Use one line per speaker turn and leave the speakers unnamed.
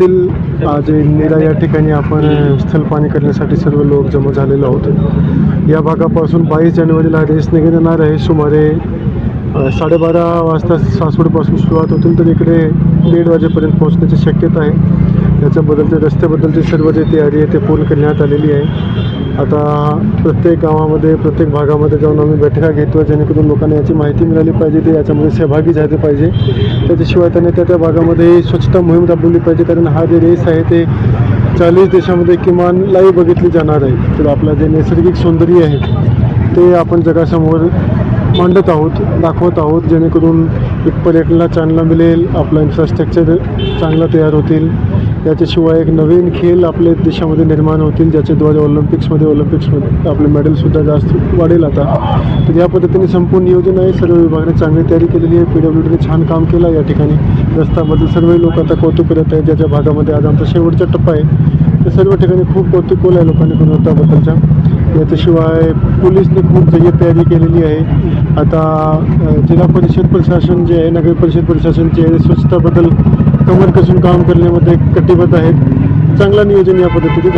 आज नीरा या ठिकाणी आपण स्थल पाणी करण्यासाठी सर्व लोक जमा झालेलो आहोत. या भागापासून 22 जानेवारीला रेस निघणार आहे. सुमारे 12:30 वाजता सासवडपासून सुरुवात होतील तर इकडे 1:30 वाजेपर्यंत पोहोचण्याची शक्यता आहे. याच्याबद्दलचे रस्त्याबद्दलची सर्व जी तयारी आहे ते पूर्ण करण्यात आलेली आहे. आता प्रत्येक गावामध्ये प्रत्येक भागामध्ये जाऊन आम्ही बैठका घेतो जेणेकरून लोकांना याची माहिती मिळाली पाहिजे, ते याच्यामध्ये सहभागी झाले पाहिजे. त्याच्याशिवाय त्यांनी त्या भागामध्ये स्वच्छता मोहीम राबवली पाहिजे, कारण हा जे रेस आहे ते 40 देशामध्ये किमान लाईव्ह बघितली जाणार आहे. तर आपलं जे नैसर्गिक सौंदर्य आहे ते आपण जगासमोर मांडत आहोत, दाखवत आहोत, जेणेकरून एक पर्यटनाला चालना मिळेल, आपला इन्फ्रास्ट्रक्चर चांगला तयार होतील. याच्याशिवाय एक नवीन खेळ आपल्या देशामध्ये निर्माण होतील, ज्याच्याद्वारे ऑलिम्पिक्समध्ये आपले मेडलसुद्धा जास्त वाढेल. आता तर या पद्धतीने संपूर्ण नियोजन आहे. सर्व विभागाने चांगली तयारी केलेली आहे. PWDने छान काम केलं आहे. या ठिकाणी रस्त्याबद्दल सर्व लोक आता कौतुक करत आहेत. ज्याच्या भागामध्ये आज आमचा शेवटचा टप्पा आहे तर सर्व ठिकाणी खूप कौतुक आहे लोकांनी गुणवत्ताबद्दलच्या. याच्याशिवाय पोलिसने खूप जय्यत तयारी केलेली आहे. आता जिल्हा परिषद प्रशासन जे आहे, नगर परिषद प्रशासन जे आहे, स्वच्छताबद्दल कमर कसून काम करण्यामध्ये कटिबद्ध आहेत. चांगला नियोजन या पद्धतीने